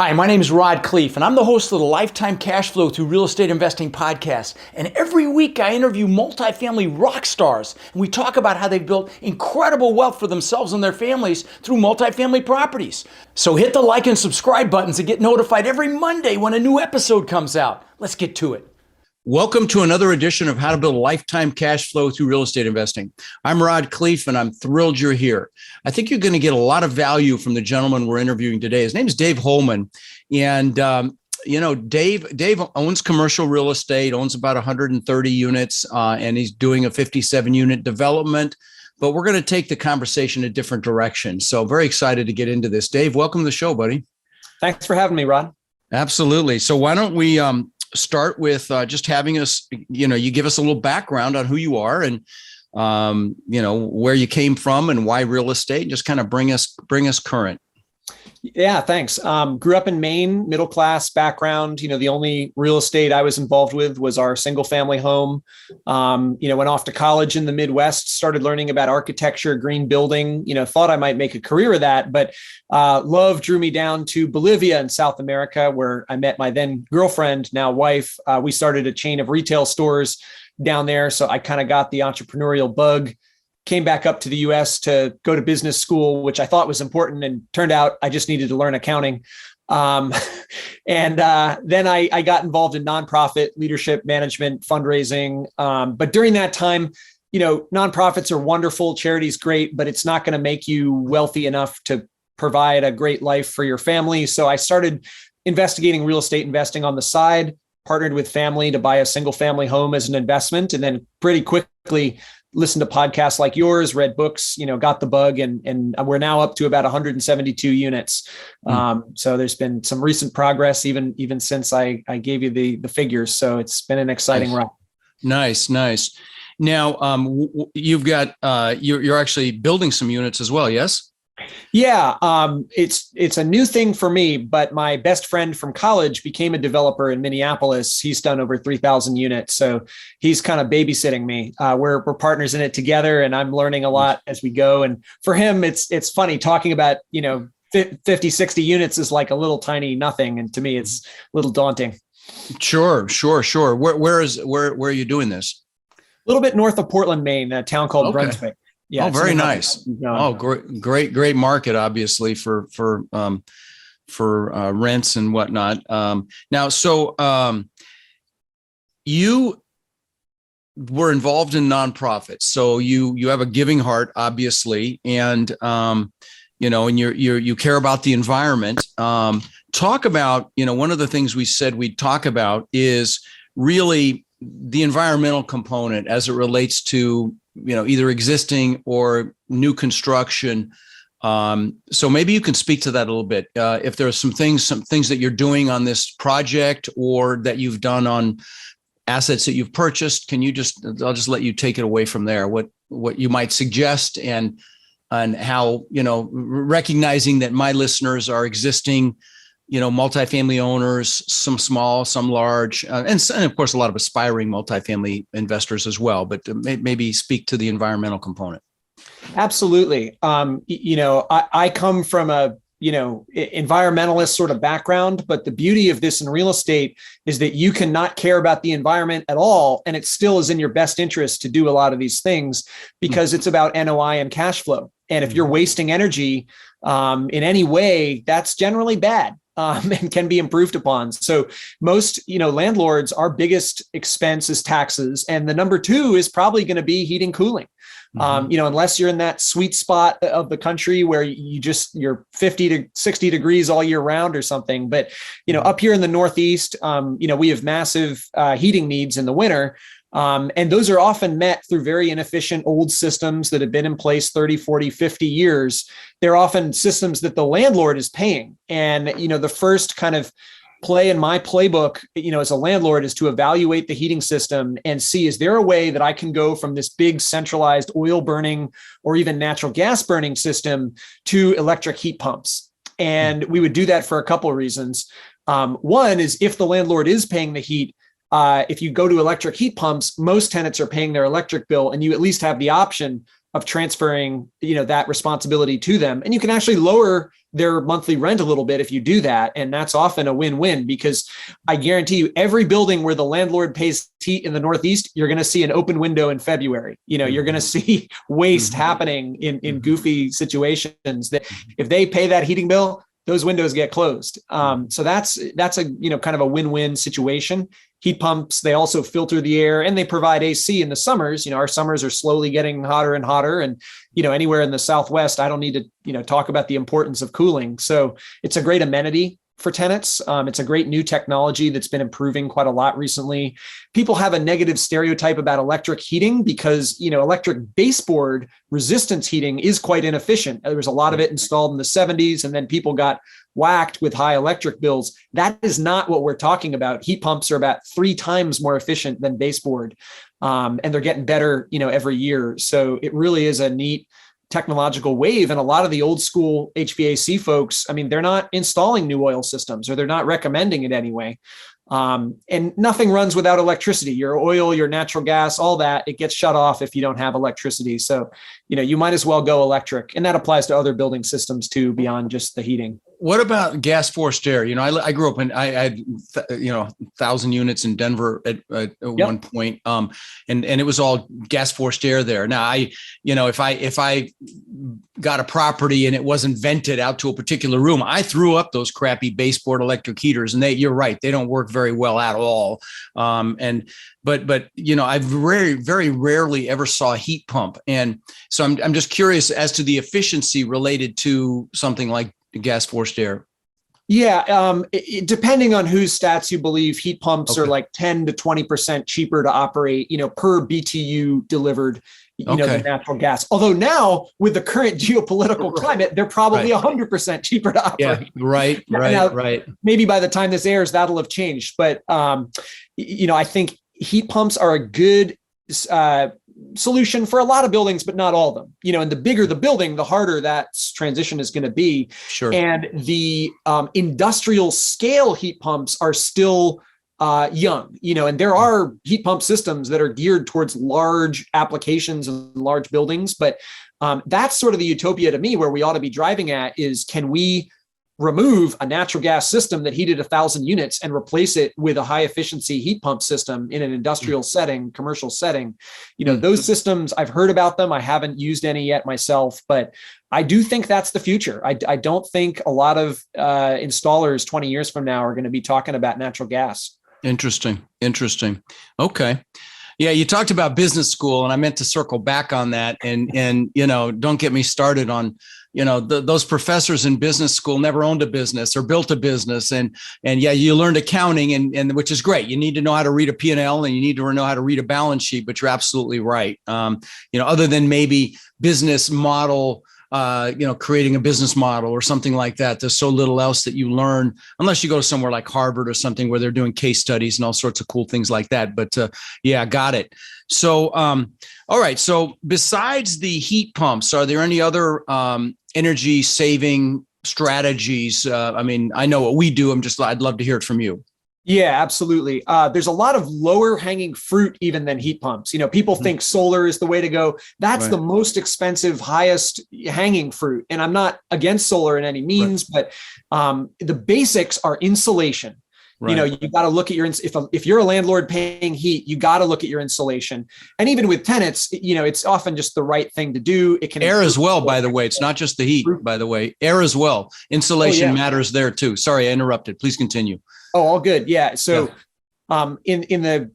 Hi, my name is Rod Cleef, and I'm the host of the Lifetime Cash Flow Through Real Estate Investing podcast. And every week I interview multifamily rock stars, and we talk about how they've built incredible wealth for themselves and their families through multifamily properties. So hit the like and subscribe buttons to get notified every Monday when a new episode comes out. Let's get to it. Welcome to another edition of How to Build a Lifetime Cash Flow Through Real Estate Investing. I'm Rod Cleef, and I'm thrilled you're here. I think you're going to get a lot of value from the gentleman we're interviewing today. His name is Dave Holman, and Dave owns commercial real estate, owns about 130 units, and he's doing a 57-unit development. But we're going to take the conversation a different direction. So very excited to get into this. Dave, welcome to the show, buddy. Thanks for having me, Rod. Absolutely. So why don't we start with just having us, you give us a little background on who you are and, where you came from and why real estate, and just kind of bring us current. Yeah, thanks. Grew up in Maine, middle class background. The only real estate I was involved with was our single family home. Went off to college in the Midwest, started learning about architecture, green building, thought I might make a career of that, but love drew me down to Bolivia in South America, where I met my then girlfriend, now wife. We started a chain of retail stores down there. So I kind of got the entrepreneurial bug. Came back up to the US to go to business school, which I thought was important, and turned out I just needed to learn accounting. Then I got involved in nonprofit leadership, management, fundraising. But during that time, nonprofits are wonderful, charity's great, but it's not going to make you wealthy enough to provide a great life for your family. So I started investigating real estate investing on the side, partnered with family to buy a single family home as an investment, and then pretty quickly listened to podcasts like yours, read books, got the bug, and we're now up to about 172 units. So there's been some recent progress, even since I gave you the figures. So it's been an exciting run. Nice. Now, you've got, you're actually building some units as well, yes? Yeah, it's a new thing for me, but my best friend from college became a developer in Minneapolis. He's done over 3,000 units. So he's kind of babysitting me. We're partners in it together, and I'm learning a lot as we go. And for him, it's funny talking about, 50, 60 units is like a little tiny nothing. And to me, it's a little daunting. Sure. Where are you doing this? A little bit north of Portland, Maine, a town called Brunswick. Yeah. Very nice. Oh, great market, obviously for rents and whatnot. You were involved in nonprofits, so you have a giving heart, obviously, and and you care about the environment. Talk about, one of the things we said we'd talk about is really the environmental component as it relates to either existing or new construction. So maybe you can speak to that a little bit. If there are some things that you're doing on this project or that you've done on assets that you've purchased, I'll just let you take it away from there. What you might suggest and how, recognizing that my listeners are existing, multifamily owners, some small, some large, and of course, a lot of aspiring multifamily investors as well, but maybe speak to the environmental component. Absolutely. I come from a, environmentalist sort of background, but the beauty of this in real estate is that you cannot care about the environment at all. And it still is in your best interest to do a lot of these things because it's about NOI and cash flow. And if you're wasting energy in any way, that's generally bad. And can be improved upon. So most, landlords, our biggest expense is taxes. And the number two is probably going to be heating, cooling. Unless you're in that sweet spot of the country where you're 50 to 60 degrees all year round or something. But, up here in the Northeast, we have massive heating needs in the winter. And those are often met through very inefficient old systems that have been in place 30, 40, 50 years. They're often systems that the landlord is paying. And, the first kind of play in my playbook, as a landlord is to evaluate the heating system and see, is there a way that I can go from this big centralized oil burning or even natural gas burning system to electric heat pumps? And we would do that for a couple of reasons. One is if the landlord is paying the heat, if you go to electric heat pumps, most tenants are paying their electric bill, and you at least have the option of transferring, that responsibility to them. And you can actually lower their monthly rent a little bit if you do that. And that's often a win-win, because I guarantee you, every building where the landlord pays heat in the Northeast, you're going to see an open window in February. You're going to see waste happening in goofy situations that if they pay that heating bill, those windows get closed. So that's a, kind of a win-win situation. Heat pumps, they also filter the air and they provide AC in the summers. Our summers are slowly getting hotter and hotter. And, anywhere in the Southwest, I don't need to, talk about the importance of cooling. So it's a great amenity for tenants. It's a great new technology that's been improving quite a lot recently. People have a negative stereotype about electric heating because, electric baseboard resistance heating is quite inefficient. There was a lot of it installed in the 70s, and then people got whacked with high electric bills. That is not what we're talking about. Heat pumps are about 3 times more efficient than baseboard. And they're getting better, every year. So it really is a neat technological wave. And a lot of the old school HVAC folks, they're not installing new oil systems, or they're not recommending it anyway. And nothing runs without electricity. Your oil, your natural gas, all that, it gets shut off if you don't have electricity. So, you might as well go electric. And that applies to other building systems too, beyond just the heating. What about gas forced air? I grew up I had 1,000 units in Denver at one point. And it was all gas forced air there. Now if I got a property and it wasn't vented out to a particular room, I threw up those crappy baseboard electric heaters, and you're right, they don't work very well at all. But I very rarely ever saw a heat pump. And so I'm just curious as to the efficiency related to something like gas forced air. Yeah. Depending on whose stats you believe, heat pumps are like 10 to 20% cheaper to operate, per BTU delivered, the natural gas. Although now with the current geopolitical climate, they're probably 100% cheaper to operate. Yeah, right. Maybe by the time this airs, that'll have changed. But, I think heat pumps are a good solution for a lot of buildings, but not all of them. And the bigger the building, the harder that transition is going to be. Sure. And the industrial scale heat pumps are still young, and there are heat pump systems that are geared towards large applications and large buildings. But that's sort of the utopia to me, where we ought to be driving at is, can we remove a natural gas system that heated 1,000 units and replace it with a high efficiency heat pump system in an industrial setting, commercial setting? Those systems, I've heard about them. I haven't used any yet myself, but I do think that's the future. I don't think a lot of installers 20 years from now are going to be talking about natural gas. Interesting. Okay. Yeah, you talked about business school, and I meant to circle back on that. And don't get me started on, those professors in business school never owned a business or built a business. And yeah, you learned accounting, and which is great. You need to know how to read a P&L, and you need to know how to read a balance sheet, but you're absolutely right. Other than maybe business model, creating a business model or something like that, there's so little else that you learn, unless you go to somewhere like Harvard or something where they're doing case studies and all sorts of cool things like that. But yeah, got it. So, all right. So besides the heat pumps, are there any other energy saving strategies? I know what we do. I'd love to hear it from you. Yeah, absolutely. There's a lot of lower hanging fruit even than heat pumps. People think solar is the way to go. That's the most expensive, highest hanging fruit. And I'm not against solar in any means, but the basics are insulation. You got to look at if you're a landlord paying heat, you got to look at your insulation. And even with tenants, it's often just the right thing to do. It can air as well, by the way. It's not just the heat, by the way. Air as well. Insulation matters there too. Sorry, I interrupted. Please continue. Oh, all good. Yeah. So in the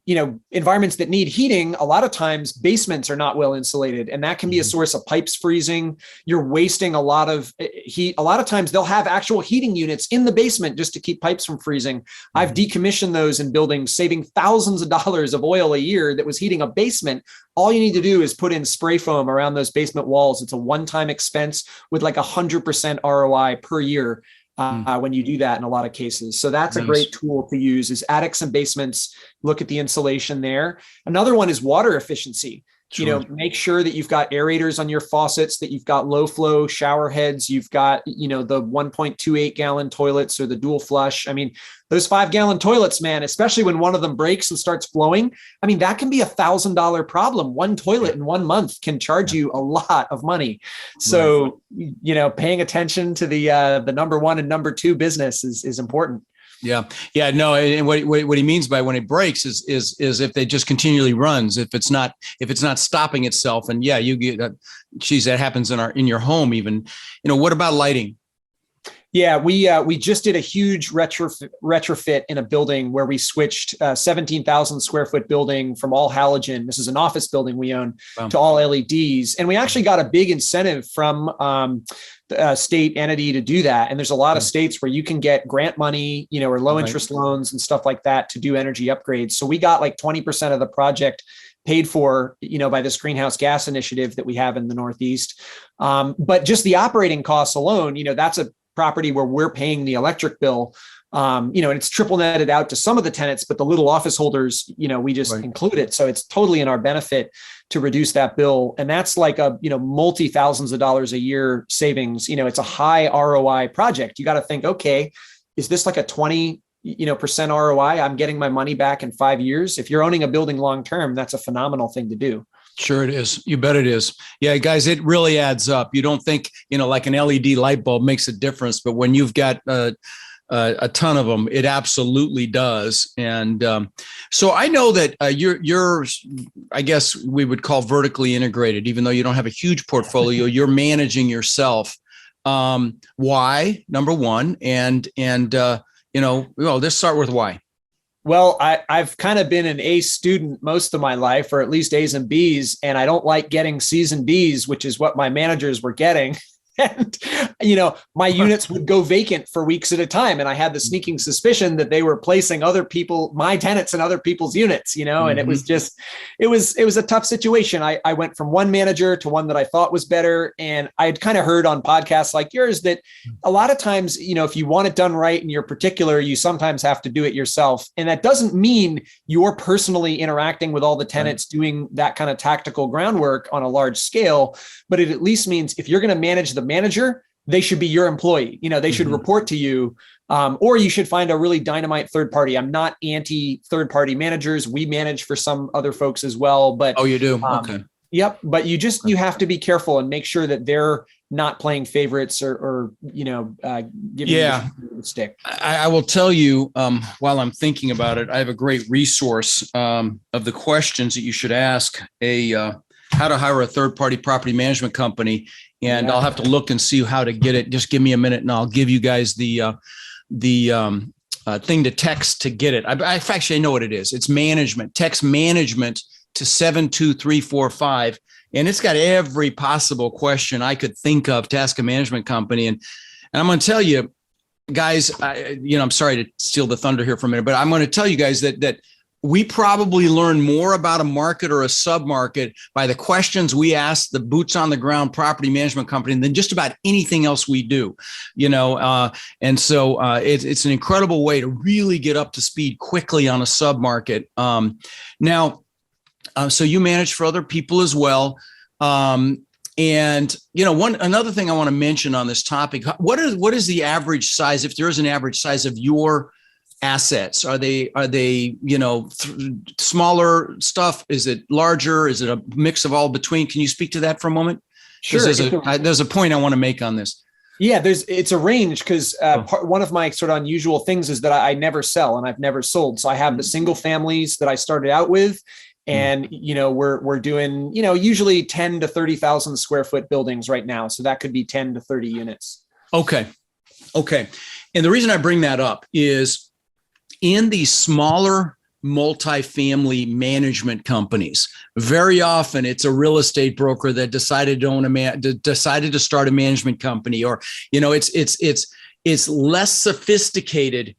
environments that need heating, a lot of times basements are not well insulated, and that can be a source of pipes freezing. You're wasting a lot of heat. A lot of times they'll have actual heating units in the basement just to keep pipes from freezing. I've decommissioned those in buildings, saving thousands of dollars of oil a year that was heating a basement. All you need to do is put in spray foam around those basement walls. It's a one-time expense with like 100% ROI per year. When you do that in a lot of cases. So that's a great tool to use, is attics and basements. Look at the insulation there. Another one is water efficiency. Sure. Make sure that you've got aerators on your faucets, that you've got low flow shower heads, you've got, the 1.28 gallon toilets or the dual flush. I mean, those 5-gallon toilets, man, especially when one of them breaks and starts flowing. I mean, that can be $1,000 problem. One toilet in 1 month can charge you a lot of money. So, paying attention to the number one and number two business is important. Yeah. Yeah. No. And what he means by when it breaks is if they just continually runs, if it's not stopping itself. And yeah, you get, that happens in your home even. What about lighting? Yeah, we just did a huge retrofit in a building where we switched 17,000 square foot building from all halogen. This is an office building we own. Wow. To all LEDs. And we actually got a big incentive from the state entity to do that. And there's a lot of states where you can get grant money, or low interest loans and stuff like that to do energy upgrades. So we got like 20% of the project paid for, by this greenhouse gas initiative that we have in the Northeast. But just the operating costs alone, that's a property where we're paying the electric bill, and it's triple netted out to some of the tenants, but the little office holders, we just include it. So it's totally in our benefit to reduce that bill. And that's like a, multi-thousands of dollars a year savings. It's a high ROI project. You got to think, okay, is this like a 20% ROI? I'm getting my money back in 5 years. If you're owning a building long-term, that's a phenomenal thing to do. Sure it is. You bet it is. Yeah, guys, it really adds up. You don't think, like an LED light bulb makes a difference, but when you've got a ton of them, it absolutely does. And so I know that you're, I guess we would call vertically integrated, even though you don't have a huge portfolio, you're managing yourself. Why? Number one. And let's start with why. Well, I've kind of been an A student most of my life, or at least A's and B's, and I don't like getting C's and D's, which is what my managers were getting. And, my units would go vacant for weeks at a time. And I had the sneaking suspicion that they were placing my tenants in other people's units, and it was just, it was a tough situation. I went from one manager to one that I thought was better. And I had kind of heard on podcasts like yours that a lot of times, if you want it done right in your particular, you sometimes have to do it yourself. And that doesn't mean you're personally interacting with all the tenants doing that kind of tactical groundwork on a large scale, but it at least means if you're going to manage the manager, they should be your employee. They should report to you, or you should find a really dynamite third party. I'm not anti third party managers. We manage for some other folks as well. But you do? Okay. Yep. But you have to be careful and make sure that they're not playing favorites or giving you a stick. I will tell you, while I'm thinking about it, I have a great resource of the questions that you should ask how to hire a third-party property management company. And I'll have to look and see how to get it. Just give me a minute and I'll give you guys the thing to text to get it. I actually know what it is. It's management. Text management to 72345. And it's got every possible question I could think of to ask a management company. And I'm going to tell you, guys, I'm sorry to steal the thunder here for a minute, but I'm going to tell you guys that we probably learn more about a market or a sub-market by the questions we ask the boots on the ground property management company than just about anything else we do, and so it's an incredible way to really get up to speed quickly on a sub-market. Now, so you manage for other people as well. And another thing I want to mention on this topic, what is the average size, if there is an average size of your assets? Are they smaller stuff? Is it larger? Is it a mix of all between? Can you speak to that for a moment? Sure. There's a point I want to make on this. Yeah, it's a range because one of my sort of unusual things is that I never sell and I've never sold. So I have the single families that I started out with. And, we're doing, usually 10 to 30,000 square foot buildings right now. So that could be 10 to 30 units. Okay. And the reason I bring that up is in these smaller multifamily management companies, very often it's a real estate broker that decided to start a management company, or, it's less sophisticated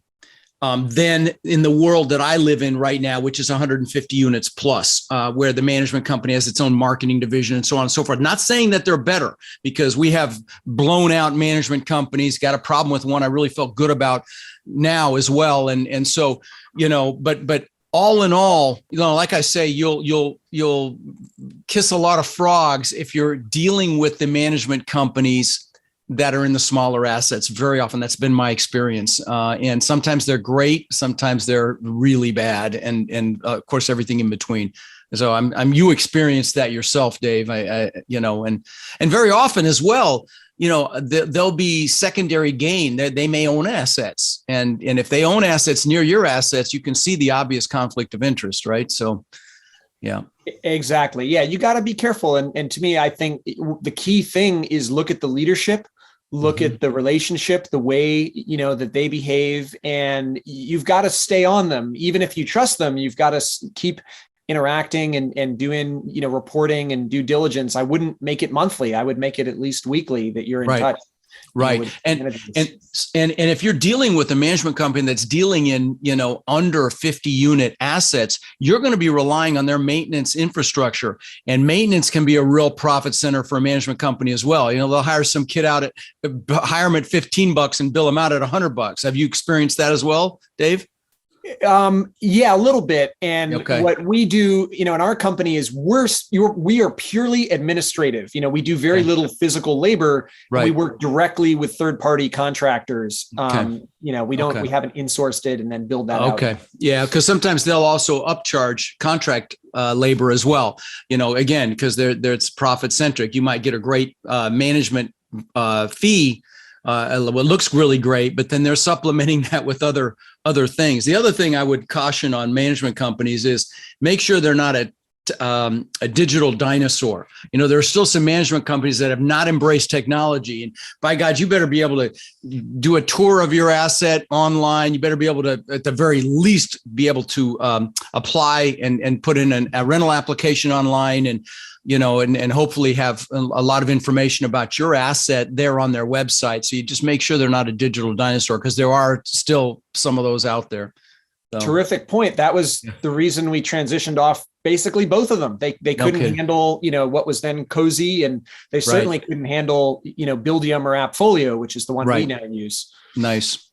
than in the world that I live in right now, which is 150 units plus, where the management company has its own marketing division and so on and so forth. Not saying that they're better, because we have blown out management companies, got a problem with one I really felt good about now as well. And so, but all in all, like I say, you'll kiss a lot of frogs if you're dealing with the management companies that are in the smaller assets. Very often, that's been my experience. And sometimes they're great, sometimes they're really bad, and of course everything in between. So you experienced that yourself, Dave. And very often as well, there'll be secondary gain. They may own assets, and if they own assets near your assets, you can see the obvious conflict of interest, right? So, yeah. Exactly. Yeah, you got to be careful. And to me, I think the key thing is look at the leadership, look at the relationship, the way, that they behave, and you've got to stay on them. Even if you trust them, you've got to keep interacting and doing, reporting and due diligence. I wouldn't make it monthly. I would make it at least weekly that you're in touch. Right. And if you're dealing with a management company that's dealing in, under 50 unit assets, you're going to be relying on their maintenance infrastructure, and maintenance can be a real profit center for a management company as well. They'll hire some kid hire them at $15 and bill them out at $100. Have you experienced that as well, Dave? Yeah, a little bit. And what we do, in our company is we are purely administrative. We do very little physical labor. Right. We work directly with third-party contractors. We haven't insourced it and then build that out. Okay. Yeah. Because sometimes they'll also upcharge contract labor as well, again, because it's profit centric. You might get a great management fee. What looks really great, but then they're supplementing that with other things. The other thing I would caution on management companies is make sure they're not a digital dinosaur. There are still some management companies that have not embraced technology, and by God, you better be able to do a tour of your asset online. You better be able to, at the very least, be able to apply and put in a rental application online, and and hopefully have a lot of information about your asset there on their website. So you just make sure they're not a digital dinosaur, because there are still some of those out there. So. Terrific point. That was the reason we transitioned off basically both of them. They couldn't handle, what was then Cozy, and they certainly couldn't handle, Buildium or Appfolio, which is the one we now use. Nice.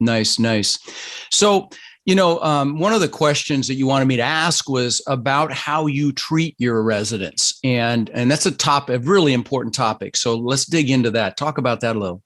So, one of the questions that you wanted me to ask was about how you treat your residents. And that's a really important topic. So let's dig into that. Talk about that a little.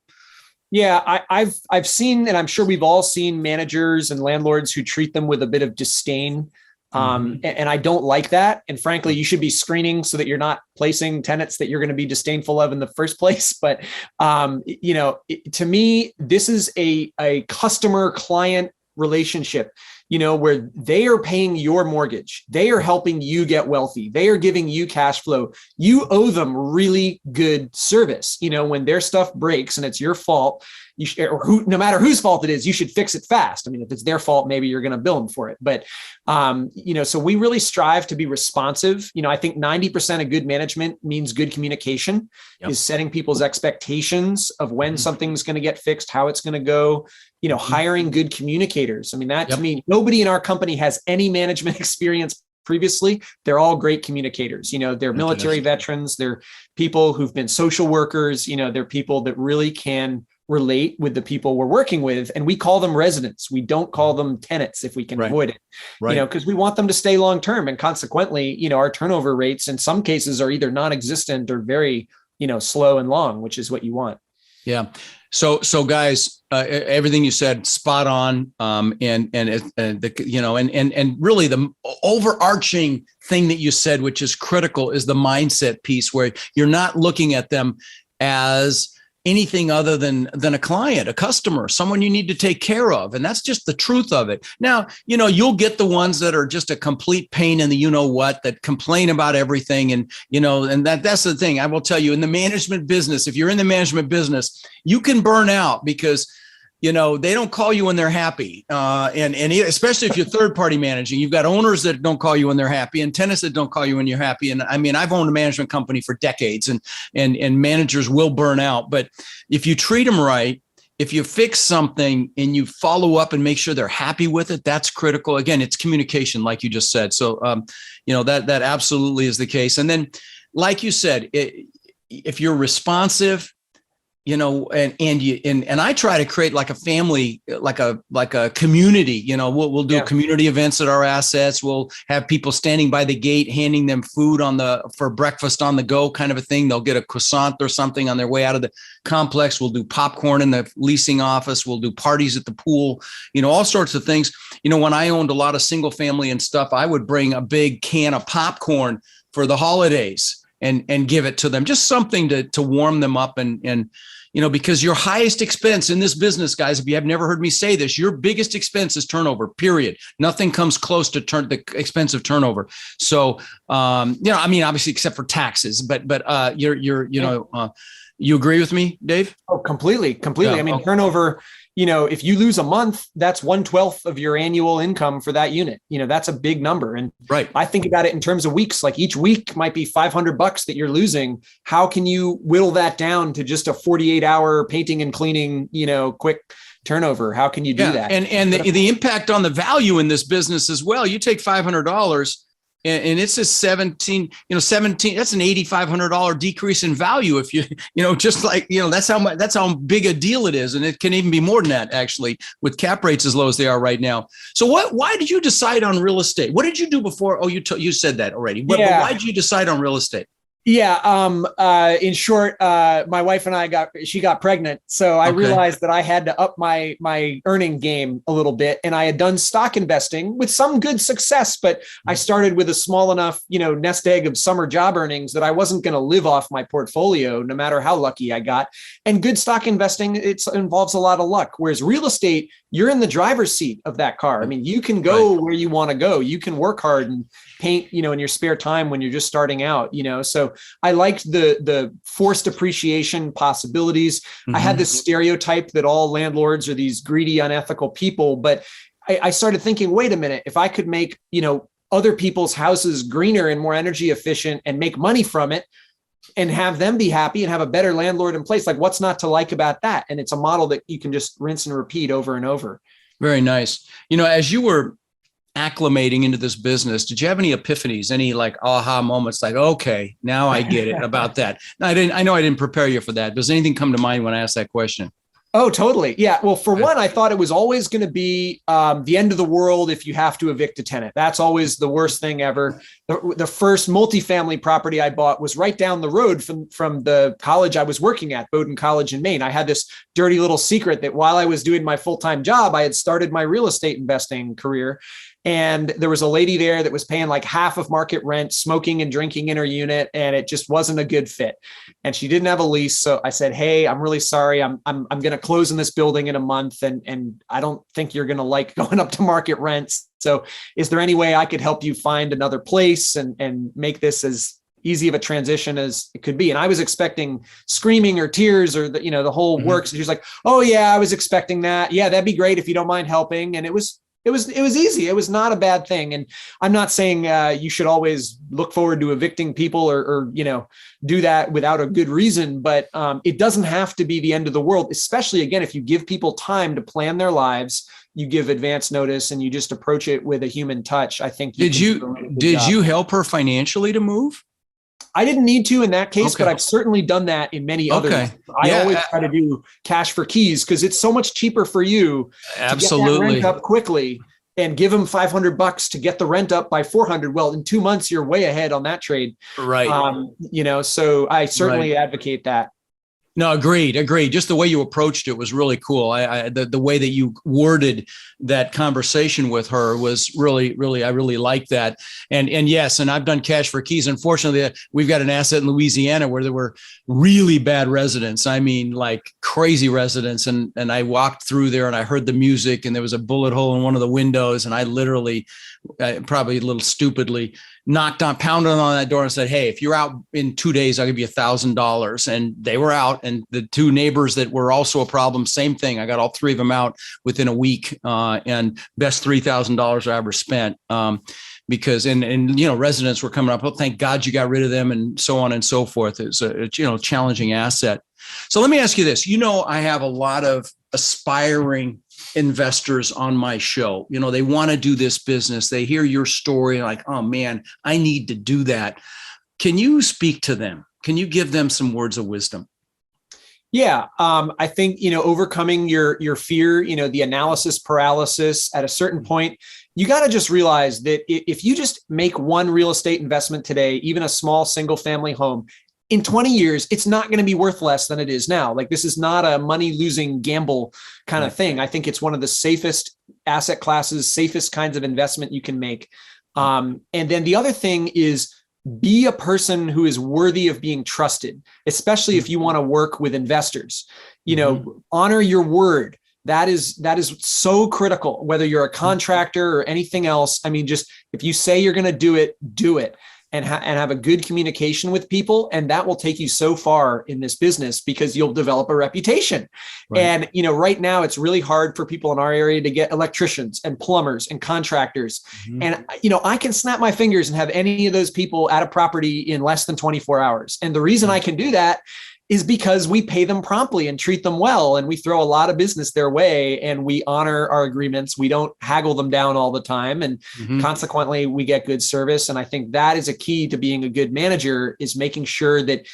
Yeah, I've seen, and I'm sure we've all seen, managers and landlords who treat them with a bit of disdain. And I don't like that. And frankly, you should be screening so that you're not placing tenants that you're going to be disdainful of in the first place. But, to me, this is a customer client relationship, where they are paying your mortgage. They are helping you get wealthy. They are giving you cash flow. You owe them really good service. When their stuff breaks and it's your fault, no matter whose fault it is, you should fix it fast. I mean, if it's their fault, maybe you're going to bill them for it. But, so we really strive to be responsive. I think 90% of good management means good communication, is setting people's expectations of when something's going to get fixed, how it's going to go, hiring good communicators. I mean, that to me, nobody in our company has any management experience previously. They're all great communicators. They're military veterans. They're people who've been social workers. They're people that really can relate with the people we're working with. And we call them residents. We don't call them tenants if we can avoid it, because we want them to stay long-term. And consequently, our turnover rates in some cases are either non-existent or very, slow and long, which is what you want. Yeah. So guys, everything you said, spot on. And really the overarching thing that you said, which is critical, is the mindset piece, where you're not looking at them as anything other than a client, a customer, someone you need to take care of. And that's just the truth of it. Now, you'll get the ones that are just a complete pain in the what, that complain about everything. And, and that's the thing. I will tell you, in the management business, if you're in the management business, you can burn out because they don't call you when they're happy. And especially if you're third party managing, you've got owners that don't call you when they're happy and tenants that don't call you when you're happy. And I mean, I've owned a management company for decades, and managers will burn out. But if you treat them right, if you fix something and you follow up and make sure they're happy with it, that's critical. Again, it's communication, like you just said. So, that absolutely is the case. And then, like you said, if you're responsive, and I try to create like a family, like a community. We'll do community events at our assets. We'll have people standing by the gate, handing them food for breakfast on the go kind of a thing. They'll get a croissant or something on their way out of the complex. We'll do popcorn in the leasing office. We'll do parties at the pool, all sorts of things. When I owned a lot of single family and stuff, I would bring a big can of popcorn for the holidays and give it to them, just something to warm them up and because your highest expense in this business, guys, if you have never heard me say this, your biggest expense is turnover, period. Nothing comes close to the expense of turnover. So, obviously, except for taxes, but you agree with me, Dave? Oh, completely. Yeah, I mean, turnover, if you lose a month, that's 1/12 of your annual income for that unit. That's a big number. And right. I think about it in terms of weeks, like each week might be $500 that you're losing. How can you whittle that down to just a 48-hour painting and cleaning, quick turnover? How can you do that? And the impact on the value in this business as well. You take $500 and it's a 17, that's an $8,500 decrease in value. If that's how big a deal it is. And it can even be more than that, actually, with cap rates as low as they are right now. So why did you decide on real estate? What did you do before? Oh, you said that already. But why did you decide on real estate? Yeah. In short, my wife and I got pregnant. So I realized that I had to up my earning game a little bit. And I had done stock investing with some good success, but I started with a small enough, nest egg of summer job earnings that I wasn't going to live off my portfolio, no matter how lucky I got. And good stock investing, it involves a lot of luck. Whereas real estate, you're in the driver's seat of that car. I mean, you can go where you want to go. You can work hard and paint, in your spare time when you're just starting out, so I liked the forced appreciation possibilities. Mm-hmm. I had this stereotype that all landlords are these greedy, unethical people, but I started thinking, wait a minute, if I could make, other people's houses greener and more energy efficient and make money from it and have them be happy and have a better landlord in place, like what's not to like about that? And it's a model that you can just rinse and repeat over and over. Very nice. As you were acclimating into this business, did you have any epiphanies, any like aha moments, like, okay, now I get it about that? I know I didn't prepare you for that. Does anything come to mind when I ask that question? Oh, totally. Yeah. Well, for one, I thought it was always going to be the end of the world if you have to evict a tenant. That's always the worst thing ever. The first multifamily property I bought was right down the road from the college I was working at, Bowdoin College in Maine. I had this dirty little secret that while I was doing my full-time job, I had started my real estate investing career. And there was a lady there that was paying like half of market rent, smoking and drinking in her unit, and it just wasn't a good fit. And she didn't have a lease. So I said, hey, I'm really sorry. I'm going to close in this building in a month. And I don't think you're going to like going up to market rents. So is there any way I could help you find another place and make this as easy of a transition as it could be? And I was expecting screaming or tears or the whole works. And she's like, oh yeah, I was expecting that. Yeah, that'd be great if you don't mind helping. And it was easy. It was not a bad thing. And I'm not saying you should always look forward to evicting people or do that without a good reason, but it doesn't have to be the end of the world, especially again, if you give people time to plan their lives, you give advance notice and you just approach it with a human touch. I think. Did you help her financially to move? I didn't need to in that case, but I've certainly done that in many others. I always try to do cash for keys because it's so much cheaper for you to get that rent up quickly and give them $500 to get the rent up by 400. Well, in 2 months, you're way ahead on that trade. Right. So I certainly advocate that. No, agreed. Just the way you approached it was really cool. The way that you worded that conversation with her was really, I really liked that. And yes, and I've done cash for keys. Unfortunately, we've got an asset in Louisiana where there were really bad residents. I mean, like crazy residents. And I walked through there and I heard the music and there was a bullet hole in one of the windows. And I literally, probably a little stupidly, pounded on that door and said, hey, if you're out in 2 days, I'll give you $1,000. And they were out. And the two neighbors that were also a problem, same thing. I got all three of them out within a week, and best $3,000 I ever spent. Because residents were coming up, oh, thank God you got rid of them, and so on and so forth. It's a challenging asset. So let me ask you this. I have a lot of aspiring investors on my show. They want to do this business. They hear your story like, oh man, I need to do that. Can you speak to them? Can you give them some words of wisdom? Yeah, I think, overcoming your fear, the analysis paralysis at a certain point, you got to just realize that if you just make one real estate investment today, even a small single family home, in 20 years, it's not going to be worth less than it is now. Like, this is not a money losing gamble kind of thing. I think it's one of the safest asset classes, safest kinds of investment you can make. And then the other thing is, be a person who is worthy of being trusted, especially if you want to work with investors. Honor your word. That is so critical, whether you're a contractor or anything else. I mean, just if you say you're going to do it, and have a good communication with people. And that will take you so far in this business because you'll develop a reputation. Right. And, right now it's really hard for people in our area to get electricians and plumbers and contractors. Mm-hmm. And, I can snap my fingers and have any of those people at a property in less than 24 hours. And the reason I can do that is because we pay them promptly and treat them well. And we throw a lot of business their way and we honor our agreements. We don't haggle them down all the time. And consequently, we get good service. And I think that is a key to being a good manager, is making sure that,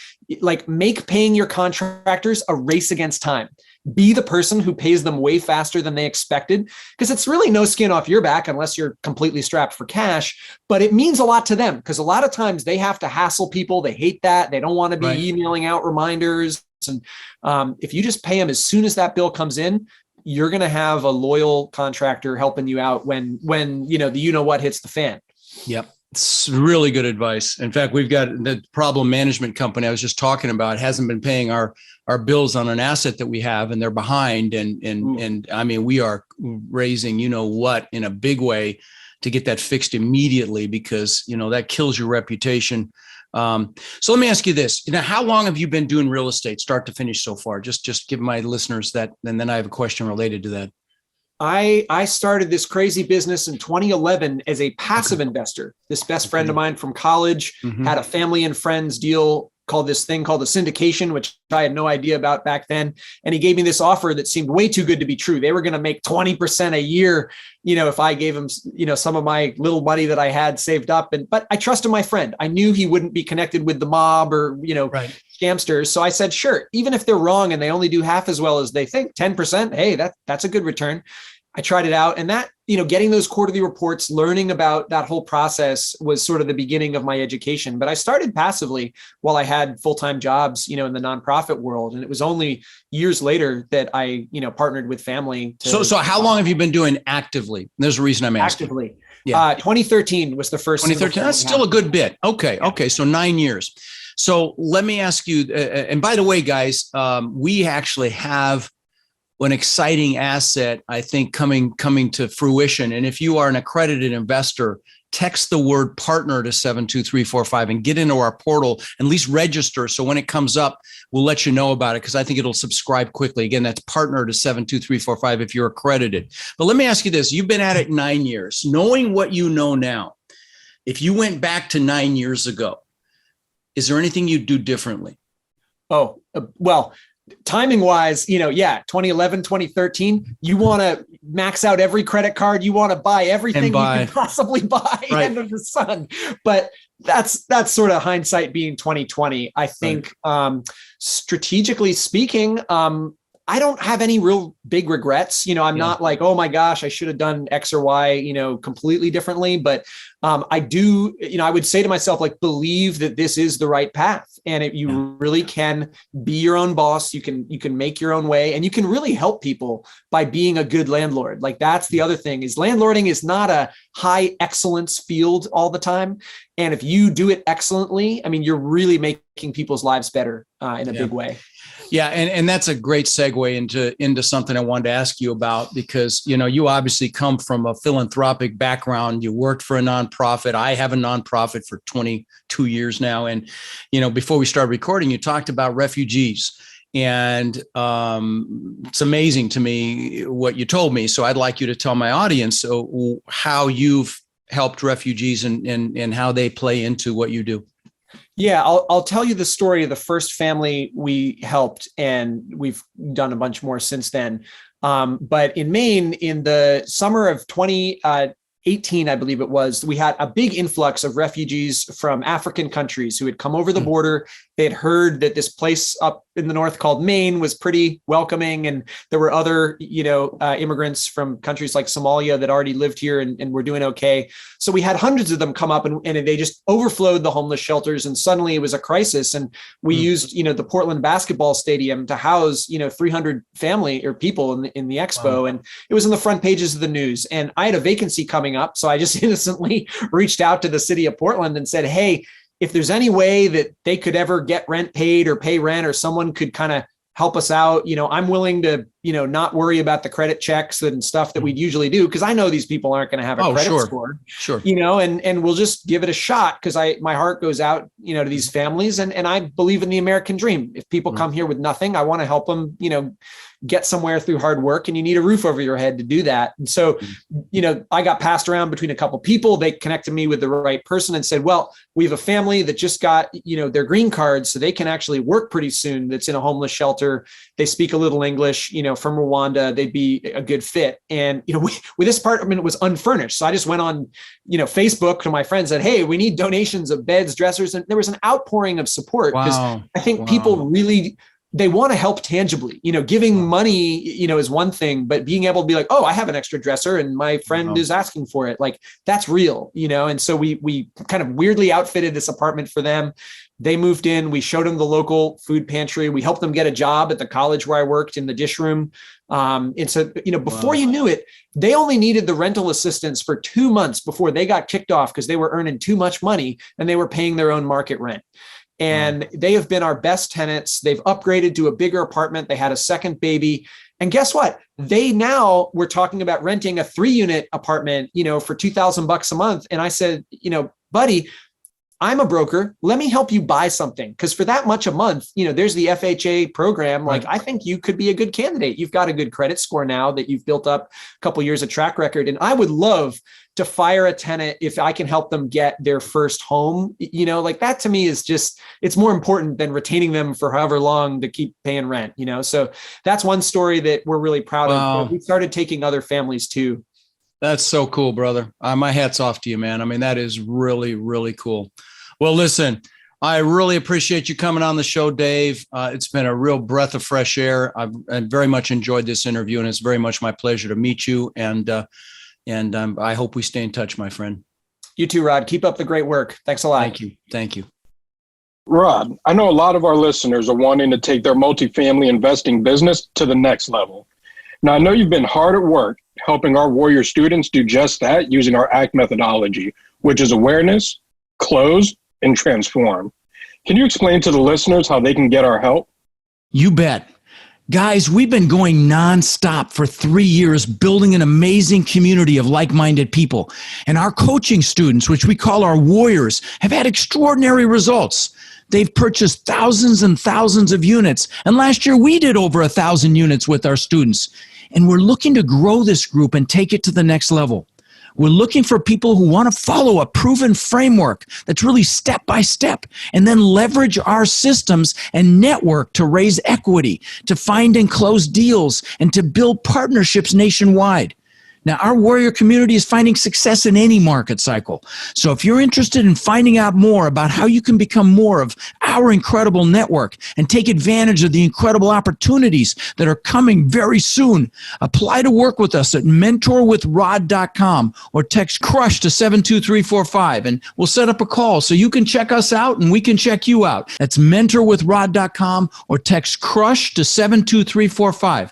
make paying your contractors a race against time. Be the person who pays them way faster than they expected, because it's really no skin off your back unless you're completely strapped for cash. But it means a lot to them, because a lot of times they have to hassle people. They hate that. They don't want to be emailing out reminders. And if you just pay them as soon as that bill comes in, you're going to have a loyal contractor helping you out when the what hits the fan. Yep. It's really good advice. In fact, we've got the problem management company I was just talking about hasn't been paying our bills on an asset that we have, and they're behind. And I mean, we are raising, in a big way to get that fixed immediately, because, that kills your reputation. So let me ask you this, how long have you been doing real estate start to finish so far? Just give my listeners that. And then I have a question related to that. I started this crazy business in 2011 as a passive investor. This best friend of mine from college had a family and friends deal called the syndication, which I had no idea about back then. And he gave me this offer that seemed way too good to be true. They were going to make 20% a year, if I gave him, some of my little money that I had saved up. But I trusted my friend. I knew he wouldn't be connected with the mob or, scamsters. So I said, sure, even if they're wrong and they only do half as well as they think, 10%, hey, that's a good return. I tried it out, and that, getting those quarterly reports, learning about that whole process was sort of the beginning of my education. But I started passively while I had full-time jobs, in the nonprofit world. And it was only years later that I, partnered with family. So how long have you been doing actively? There's a reason I'm asking. Actively. Yeah. 2013 was the first. 2013. That's still a good bit. Okay. Yeah. Okay. So 9 years. So let me ask you, and by the way, guys, we actually have an exciting asset, I think, coming to fruition. And if you are an accredited investor, text the word partner to 72345 and get into our portal, and at least register. So when it comes up, we'll let you know about it, because I think it'll subscribe quickly. Again, that's partner to 72345 if you're accredited. But let me ask you this. You've been at it 9 years. Knowing what you know now, if you went back to 9 years ago, is there anything you'd do differently? Oh, well, timing wise, 2011, 2013, you want to max out every credit card. You want to buy everything you can possibly buy under the sun. But that's sort of hindsight being 2020. I think, strategically speaking, I don't have any real big regrets. I'm not like, oh my gosh, I should have done X or Y, completely differently. But I do, I would say to myself, believe that this is the right path. And you really can be your own boss. You can make your own way, and you can really help people by being a good landlord. That's the other thing, is landlording is not a high excellence field all the time. And if you do it excellently, you're really making people's lives better in a big way. Yeah. And that's a great segue into something I wanted to ask you about, because, you obviously come from a philanthropic background. You worked for a nonprofit. I have a nonprofit for 22 years now. And, before we started recording, you talked about refugees, and it's amazing to me what you told me. So I'd like you to tell my audience how you've helped refugees and how they play into what you do. Yeah, I'll tell you the story of the first family we helped, and we've done a bunch more since then. But in Maine, in the summer of 2018, I believe it was, we had a big influx of refugees from African countries who had come over the border They had heard that this place up in the north called Maine was pretty welcoming. And there were other, immigrants from countries like Somalia that already lived here and were doing okay. So we had hundreds of them come up and they just overflowed the homeless shelters. And suddenly it was a crisis. And we used, the Portland basketball stadium to house, 300 family or people in the expo. Wow. And it was in the front pages of the news. And I had a vacancy coming up. So I just innocently reached out to the city of Portland and said, hey, if there's any way that they could ever get rent paid or pay rent, or someone could kind of help us out, I'm willing to, not worry about the credit checks and stuff that we'd usually do. Cause I know these people aren't going to have a credit score, sure. And we'll just give it a shot. Cause my heart goes out, to these families and I believe in the American dream. If people come here with nothing, I want to help them, get somewhere through hard work, and you need a roof over your head to do that. And so, I got passed around between a couple people. They connected me with the right person and said, well, we have a family that just got, their green cards, so they can actually work pretty soon. That's in a homeless shelter. They speak a little English, from Rwanda. They'd be a good fit. And, with this apartment, it was unfurnished. So I just went on, Facebook to my friends and said, hey, we need donations of beds, dressers. And there was an outpouring of support because I think people really, they want to help tangibly, giving money, is one thing, but being able to be like, oh, I have an extra dresser and my friend is asking for it. Like that's real, And so we kind of weirdly outfitted this apartment for them. They moved in, we showed them the local food pantry. We helped them get a job at the college where I worked in the dish room. And so, before you knew it, they only needed the rental assistance for 2 months before they got kicked off because they were earning too much money and they were paying their own market rent. And they have been our best tenants. They've upgraded to a bigger apartment. They had a second baby. And guess what? They now were talking about renting a 3-unit apartment, for $2,000 a month. And I said, buddy, I'm a broker. Let me help you buy something. Because for that much a month, there's the FHA program. Like, I think you could be a good candidate. You've got a good credit score now that you've built up a couple of years of track record. And I would love to fire a tenant if I can help them get their first home. Like that to me is just, it's more important than retaining them for however long to keep paying rent, So that's one story that we're really proud of. We started taking other families too. That's so cool, brother. My hat's off to you, man. I mean, that is really, really cool. Well, listen, I really appreciate you coming on the show, Dave. It's been a real breath of fresh air. I've very much enjoyed this interview, and it's very much my pleasure to meet you. And I hope we stay in touch, my friend. You too, Rod. Keep up the great work. Thanks a lot. Thank you. Rod, I know a lot of our listeners are wanting to take their multifamily investing business to the next level. Now, I know you've been hard at work helping our Warrior students do just that using our ACT methodology, which is awareness, close, and transform. Can you explain to the listeners how they can get our help? You bet. Guys, we've been going nonstop for 3 years, building an amazing community of like-minded people. And our coaching students, which we call our Warriors, have had extraordinary results. They've purchased thousands and thousands of units. And last year, we did over 1,000 units with our students. And we're looking to grow this group and take it to the next level. We're looking for people who want to follow a proven framework that's really step by step, and then leverage our systems and network to raise equity, to find and close deals, and to build partnerships nationwide. Now, our Warrior community is finding success in any market cycle. So if you're interested in finding out more about how you can become more of our incredible network and take advantage of the incredible opportunities that are coming very soon, apply to work with us at mentorwithrod.com or text CRUSH to 72345, and we'll set up a call so you can check us out and we can check you out. That's mentorwithrod.com or text CRUSH to 72345.